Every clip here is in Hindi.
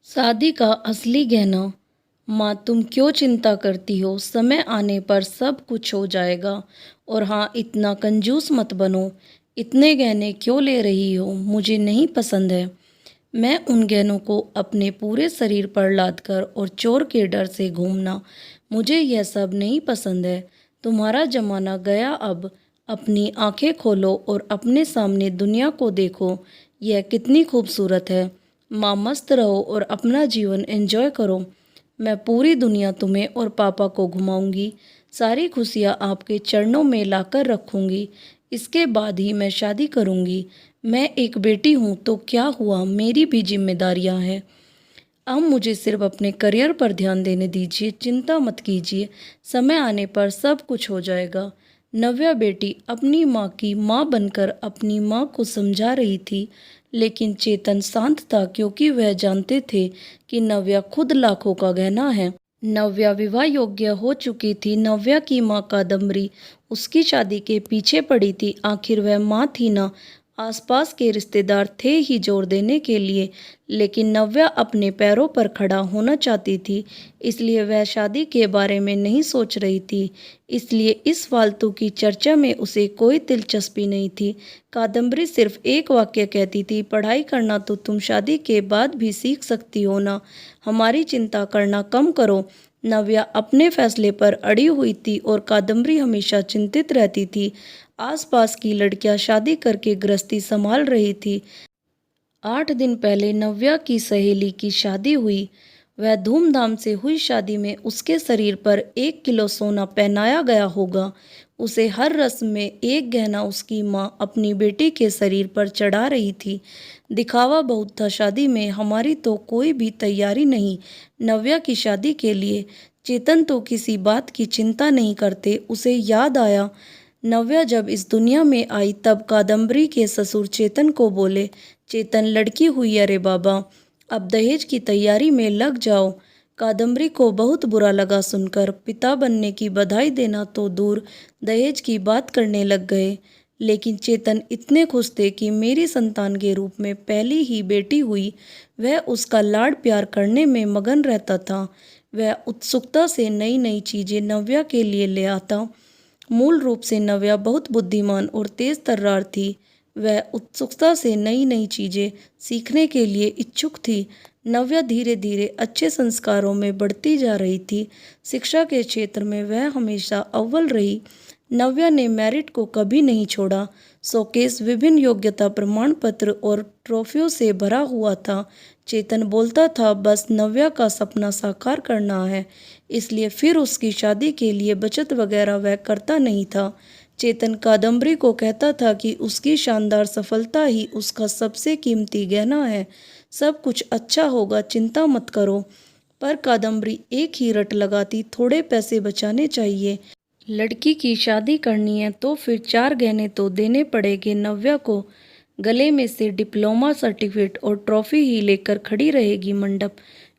शादी का असली गहना। माँ तुम क्यों चिंता करती हो, समय आने पर सब कुछ हो जाएगा। और हाँ, इतना कंजूस मत बनो। इतने गहने क्यों ले रही हो, मुझे नहीं पसंद है। मैं उन गहनों को अपने पूरे शरीर पर लादकर और चोर के डर से घूमना, मुझे यह सब नहीं पसंद है। तुम्हारा जमाना गया अब। अपनी आंखें खोलो और अपने सामने दुनिया को देखो। यह कितनी खूबसूरत है। माँ मस्त रहो और अपना जीवन एंजॉय करो। मैं पूरी दुनिया तुम्हें और पापा को घुमाऊंगी। सारी खुशियाँ आपके चरणों में लाकर रखूंगी। इसके बाद ही मैं शादी करूंगी। मैं एक बेटी हूँ तो क्या हुआ, मेरी भी जिम्मेदारियाँ हैं। अब मुझे सिर्फ अपने करियर पर ध्यान देने दीजिए, चिंता मत कीजिए। समय आने पर सब कुछ हो जाएगा। नव्या बेटी अपनी माँ की माँ बनकर अपनी माँ को समझा रही थी, लेकिन चेतन शांत था क्योंकि वह जानते थे कि नव्या खुद लाखों का गहना है। नव्या विवाह योग्य हो चुकी थी। नव्या की माँ कादम्बरी उसकी शादी के पीछे पड़ी थी। आखिर वह माँ थी ना। आसपास के रिश्तेदार थे ही जोर देने के लिए, लेकिन नव्या अपने पैरों पर खड़ा होना चाहती थी। इसलिए वह शादी के बारे में नहीं सोच रही थी। इसलिए इस फालतू की चर्चा में उसे कोई दिलचस्पी नहीं थी। कादम्बरी सिर्फ एक वाक्य कहती थी, पढ़ाई करना तो तुम शादी के बाद भी सीख सकती हो ना। हमारी चिंता करना कम करो। नव्या अपने फैसले पर अड़ी हुई थी और कादम्बरी हमेशा चिंतित रहती थी। आसपास की लड़कियां शादी करके गृहस्थी संभाल रही थी। 8 दिन पहले नव्या की सहेली की शादी हुई। वह धूमधाम से हुई शादी में उसके शरीर पर 1 किलो सोना पहनाया गया होगा। उसे हर रस्म में एक गहना उसकी माँ अपनी बेटी के शरीर पर चढ़ा रही थी। दिखावा बहुत था शादी में, हमारी तो कोई भी तैयारी नहीं नव्या की शादी के लिए। चेतन तो किसी बात की चिंता नहीं करते। उसे याद आया, नव्या जब इस दुनिया में आई तब कादम्बरी के ससुर चेतन को बोले, चेतन लड़की हुई अरे बाबा, अब दहेज की तैयारी में लग जाओ। कादम्बरी को बहुत बुरा लगा सुनकर। पिता बनने की बधाई देना तो दूर, दहेज की बात करने लग गए। लेकिन चेतन इतने खुश थे कि मेरी संतान के रूप में पहली ही बेटी हुई। वह उसका लाड प्यार करने में मगन रहता था। वह उत्सुकता से नई नई चीजें नव्या के लिए ले आता। मूल रूप से नव्या बहुत बुद्धिमान और तेज तर्रार थी। वह उत्सुकता से नई नई चीजें सीखने के लिए इच्छुक थी। नव्या धीरे धीरे अच्छे संस्कारों में बढ़ती जा रही थी। शिक्षा के क्षेत्र में वह हमेशा अव्वल रही। नव्या ने मेरिट को कभी नहीं छोड़ा। शोकेस विभिन्न योग्यता प्रमाण पत्र और ट्रॉफियों से भरा हुआ था। चेतन बोलता था बस नव्या का सपना साकार करना है, इसलिए फिर उसकी शादी के लिए बचत वगैरह वह करता नहीं था। चेतन कादम्बरी को कहता था कि उसकी शानदार सफलता ही उसका सबसे कीमती गहना है। सब कुछ अच्छा होगा, चिंता मत करो। पर कादम्बरी एक ही रट लगाती, थोड़े पैसे बचाने चाहिए। लड़की की शादी करनी है तो फिर 4 गहने तो देने पड़ेंगे। नव्या को गले में से डिप्लोमा सर्टिफिकेट और ट्रॉफी ही लेकर खड़ी रहेगी मंडप।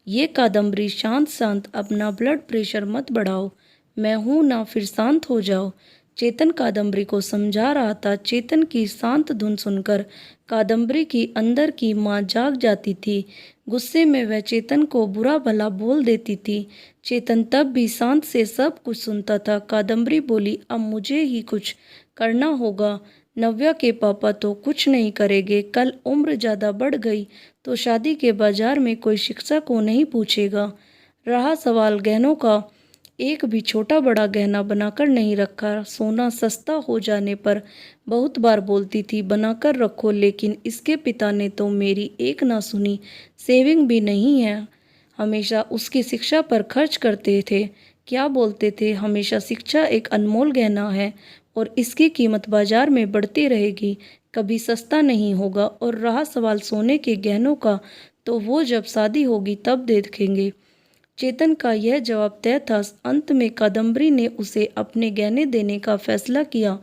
ये कादम्बरी, शांत शांत, अपना ब्लड प्रेशर मत बढ़ाओ। मैं हूं ना, फिर शांत हो जाओ। चेतन कादम्बरी को समझा रहा था। चेतन की शांत धुन सुनकर कादम्बरी की अंदर की माँ जाग जाती थी। गुस्से में वह चेतन को बुरा भला बोल देती थी। चेतन तब भी शांत से सब कुछ सुनता था। कादम्बरी बोली, अब मुझे ही कुछ करना होगा। नव्या के पापा तो कुछ नहीं करेंगे। कल उम्र ज़्यादा बढ़ गई तो शादी के बाजार में कोई शिक्षा को नहीं पूछेगा। रहा सवाल गहनों का, एक भी छोटा बड़ा गहना बनाकर नहीं रखा। सोना सस्ता हो जाने पर बहुत बार बोलती थी बनाकर रखो, लेकिन इसके पिता ने तो मेरी एक ना सुनी। सेविंग भी नहीं है। हमेशा उसकी शिक्षा पर खर्च करते थे। क्या बोलते थे, हमेशा शिक्षा एक अनमोल गहना है और इसकी कीमत बाजार में बढ़ती रहेगी, कभी सस्ता नहीं होगा। और रहा सवाल सोने के गहनों का, तो वो जब शादी होगी तब देखेंगे। चेतन का यह जवाब तय था। अंत में कादम्बरी ने उसे अपने गहने देने का फैसला किया।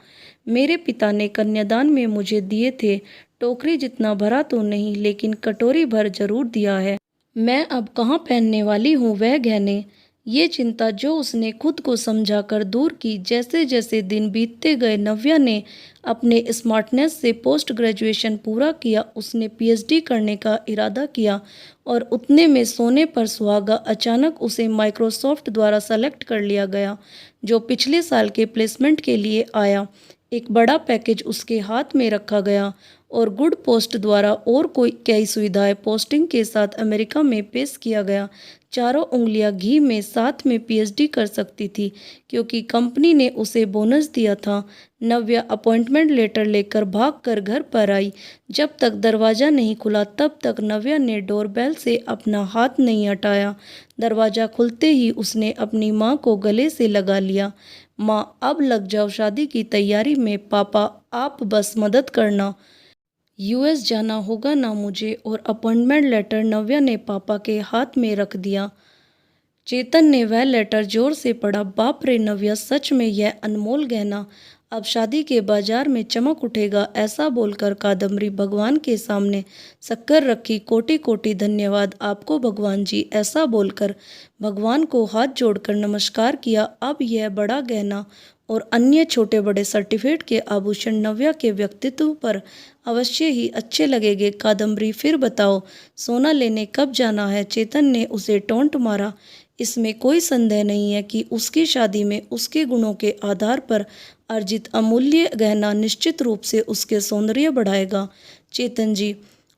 मेरे पिता ने कन्यादान में मुझे दिए थे। टोकरी जितना भरा तो नहीं, लेकिन कटोरी भर जरूर दिया है। मैं अब कहाँ पहनने वाली हूँ वह गहने। ये चिंता जो उसने खुद को समझाकर दूर की। जैसे जैसे दिन बीतते गए नव्या ने अपने स्मार्टनेस से पोस्ट ग्रेजुएशन पूरा किया। उसने पीएचडी करने का इरादा किया और उतने में सोने पर सुहागा अचानक उसे माइक्रोसॉफ्ट द्वारा सेलेक्ट कर लिया गया, जो पिछले साल के प्लेसमेंट के लिए आया। एक बड़ा पैकेज उसके हाथ में रखा गया और गुड पोस्ट द्वारा और कोई कई सुविधाएं पोस्टिंग के साथ अमेरिका में पेश किया गया। चारों उंगलियां घी में साथ में पीएचडी कर सकती थी क्योंकि कंपनी ने उसे बोनस दिया था। नव्या अपॉइंटमेंट लेटर लेकर भागकर घर पर आई। जब तक दरवाज़ा नहीं खुला तब तक नव्या ने डोरबेल से अपना हाथ नहीं हटाया। दरवाज़ा खुलते ही उसने अपनी माँ को गले से लगा लिया। माँ, अब लग जाओ शादी की तैयारी में। पापा, आप बस मदद करना। यूएस जाना होगा ना मुझे। और अपॉइंटमेंट लेटर नव्या ने पापा के हाथ में रख दिया। चेतन ने वह लेटर जोर से पढ़ा। बाप रे नव्या, सच में यह अनमोल गहना अब शादी के बाजार में चमक उठेगा। ऐसा बोलकर कादम्बरी भगवान के सामने शक्कर रखी। कोटि कोटि धन्यवाद आपको भगवान जी। ऐसा बोलकर भगवान को हाथ जोड़कर नमस्कार किया। अब यह बड़ा गहना और अन्य छोटे बड़े सर्टिफिकेट के आभूषण नव्या के व्यक्तित्व पर अवश्य ही अच्छे लगेंगे। कादम्बरी, फिर बताओ सोना लेने कब जाना है? चेतन ने उसे टोंट मारा। इसमें कोई संदेह नहीं है कि उसकी शादी में उसके गुणों के आधार पर अर्जित अमूल्य गहना निश्चित रूप से उसके सौंदर्य बढ़ाएगा चेतन जी।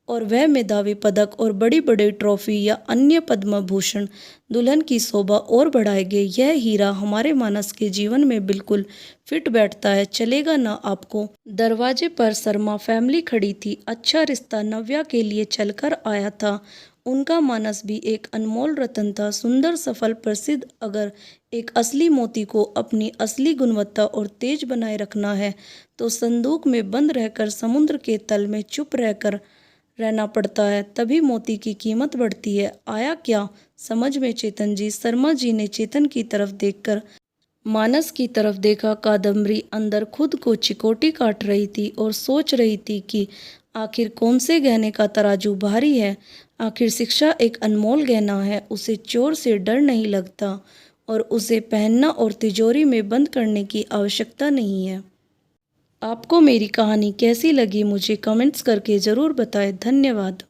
और वह मेधावी पदक और बड़ी बड़ी ट्रॉफी या अन्य पद्म भूषण दुल्हन की शोभा और बढ़ाएंगे। यह हीरा हमारे मानस के जीवन में बिल्कुल फिट बैठता है। चलेगा ना आपको? दरवाजे पर शर्मा फैमिली खड़ी थी। अच्छा रिश्ता नव्या के लिए चलकर आया था। उनका मानस भी एक अनमोल रत्न था, सुंदर, सफल, प्रसिद्ध। अगर एक असली मोती को अपनी असली गुणवत्ता और तेज बनाए रखना है तो संदूक में बंद रहकर समुद्र के तल में चुप रहकर रहना पड़ता है, तभी मोती की कीमत बढ़ती है। आया क्या समझ में चेतन जी? शर्मा जी ने चेतन की तरफ देखकर मानस की तरफ देखा। कादम्बरी अंदर खुद को चिकोटी काट रही थी और सोच रही थी कि आखिर कौन से गहने का तराजू भारी है। आखिर शिक्षा एक अनमोल गहना है। उसे चोर से डर नहीं लगता और उसे पहनना और तिजोरी में बंद करने की आवश्यकता नहीं है। आपको मेरी कहानी कैसी लगी मुझे कमेंट्स करके ज़रूर बताएं। धन्यवाद।